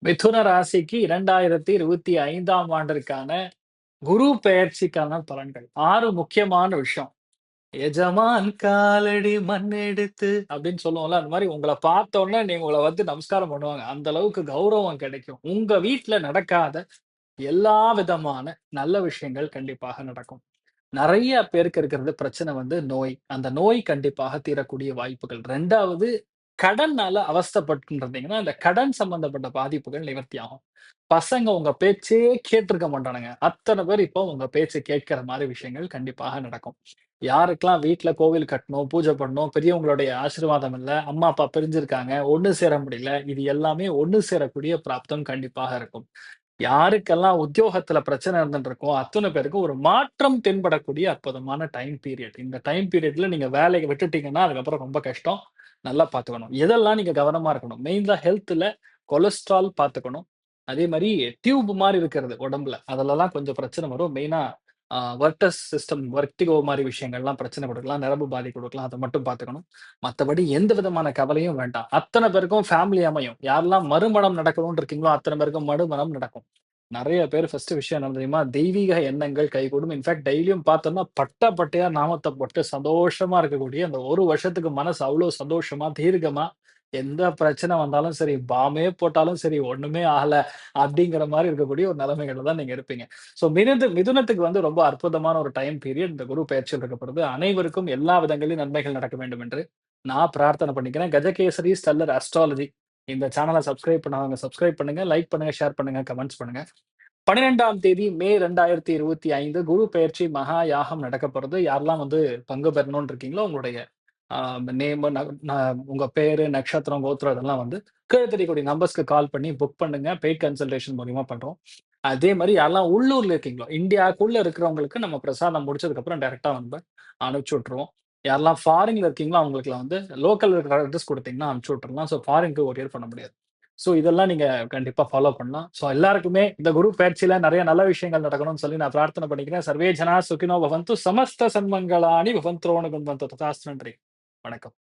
மிதுன ராசிக்கு 2025ஆம் ஆண்டிற்கான குரு பெயர்ச்சிக்கான பலன்கள். 6 முக்கியமான விஷயம். "எஜமான் காலடி மண்ணெடுத்து" அப்படின்னு சொல்லுவோம்ல. அந்த மாரி உங்கள பார்த்தோனே நீங்க உங்கள வந்து நமஸ்காரம் பண்ணுவாங்க. அந்த அளவுக்கு கௌரவம் கிடைக்கும். உங்க வீட்ல நடக்காத எல்லா விதமான நல்ல விஷயங்கள் கண்டிப்பாக நடக்கும். நெறைய பேருக்கு இருக்கிறது பிரச்சனை வந்து நோய். அந்த நோய் கண்டிப்பாக தீரக்கூடிய வாய்ப்புகள். 2வது கடன்னால அவஸ்தைப்பட்டுன்னு இருந்தீங்கன்னா, அந்த கடன் சம்பந்தப்பட்ட பாதிப்புகள் நிவர்த்தி ஆகும். பசங்க உங்க பேச்சே கேட்டுருக்க மாட்டானுங்க. அத்தன பேர் இப்போ உங்க பேச்ச கேட்கிற மாரி விஷயங்கள் கண்டிப்பாக நடக்கும். யாருக்கெல்லாம் வீட்ல கோவில் கட்டணும், பூஜை பண்ணணும், பெரியவங்களுடைய ஆசீர்வாதம் இல்ல, அம்மா, அப்பா பிரிஞ்சிருக்காங்க, ஒண்ணு சேர முடியல. இது எல்லாமே ஒண்ணு சேரக்கூடிய பிராப்தம் கண்டிப்பாக இருக்கும். யாருக்கெல்லாம் உத்தியோகத்துல பிரச்சனை இருந்துட்டு இருக்கோ, அத்தன பேருக்கும் ஒரு மாற்றம் தென்படக்கூடிய அற்புதமான டைம் பீரியட். இந்த டைம் பீரியட்ல நீங்க வேலைய விட்டுட்டீங்கன்னா, அதுக்கப்புறம் ரொம்ப கஷ்டம். நல்லா பார்த்துக்கணும். எதெல்லாம் நீங்க கவனமா இருக்கணும். மெயின்ல ஹெல்த்ல கொலஸ்ட்ரால் பார்த்துக்கணும். அதே மாரி டியூப் மாரி இருக்கிறது உடம்புல. அதுலலாம் கொஞ்சம் பிரச்சனை வரும். மெயினா வர்டஸ் சிஸ்டம், வெர்டிகோ மாரி விஷயங்கள்லாம் பிரச்சனை குடுக்கலாம். நரம்பு பாதிப்பு குடுக்கலாம். அத மட்டும் பார்த்துக்கணும். மத்தபடி எந்த விதமான கவலையும் வேண்டாம். அத்தன பேருக்கும் ஃபேமிலி அமையும். யாரெல்லாம் மறுமணம் நடக்கணும்னு இருக்கீங்களோ, அத்தன பேருக்கும் மறுமணம் நடக்கும். நெறைய பேர் ஃபர்ஸ்ட் விஷயம் என்ன தெரியுமா? தெய்வீக எண்ணங்கள் கைகூடும். இன்ஃபாக்ட் டெய்லியும் பார்த்தோம்னா, பட்ட பட்டையா நாமத்த போட்டு சந்தோஷமா இருக்கக்கூடிய அந்த 1 வருஷத்துக்கு மனசு அவ்ளோ சந்தோஷமா, தீர்க்கமா, எந்த பிரச்சனை வந்தாலும் சரி, பாமே போட்டாலும் சரி, ஒண்ணுமே ஆகல அப்படிங்கிற மாரி இருக்கக்கூடிய ஒரு நிலைமைகள்ல தான் நீங்க இருப்பீங்க. ஸோ மிதுனத்துக்கு வந்து ரொம்ப அற்புதமான ஒரு டைம் பீரியட் இந்த குரு பெயர்ச்சியில் இருக்கப்படுது. அனைவருக்கும் எல்லா விதங்களிலும் நன்மைகள் நடக்க வேண்டும் என்று நான் பிரார்த்தனை பண்ணிக்கிறேன். கஜகேசரி ஸ்டெல்லர் அஸ்ட்ராலஜி இந்த சேனல சப்ஸ்கிரைப் பண்ணாதவங்க சப்ஸ்கிரைப் பண்ணுங்க, லைக் பண்ணுங்க, ஷேர் பண்ணுங்க, கமெண்ட்ஸ் பண்ணுங்க. 12ஆம் தேதி மே 2025 குரு பெயர்ச்சி மகா யாகம் நடக்கப்போறது. யாரெல்லாம் வந்து பங்கு பெறணும்னு இருக்கீங்களோ, உங்களுடைய அ நேமு, உங்க பேரு, நட்சத்திரம், கோத்திரம் இதெல்லாம் வந்து கீழ தெரியக்கூடிய நம்பர்ஸ்க்கு கால் பண்ணி புக் பண்ணுங்க. பெய்ட் கன்சல்டேஷன் மூலியமா பண்றோம். அதே மாரி யாரெல்லாம் உள்ளூர்ல இருக்கீங்களோ, இந்தியாக்குள்ள இருக்கிறவங்களுக்கு நம்ம பிரசாதம் முடிச்சதுக்கப்புறம் டைரக்ட்டா வந்து அனுப்பிச்சு விட்டுருவோம். யாரெல்லாம் ஃபாரின்ல இருக்கீங்களோ, அவங்களுக்குலாம் வந்து லோக்கல்ல இருக்கிற அட்ரஸ் குடுத்தீங்கன்னா அனுப்பிச்சு விட்டுறலாம். ஸோ ஃபாரின்க்கு கொரியர் பண்ண முடியாது. ஸோ இதெல்லாம் நீங்க கண்டிப்பா ஃபாலோ பண்ணலாம். ஸோ எல்லாருக்குமே இந்த குரு பெயர்ச்சியில நெறைய நல்ல விஷயங்கள் நடக்கணும்னு சொல்லி நான் பிரார்த்தனை பண்ணிக்கிறேன். சர்வே ஜனா சுகினோ பவந்து. சமஸ்த சன்மங்களானி பவந்த்ரோண குண்வந்து. ததாஸ்து. நன்றி. வணக்கம்.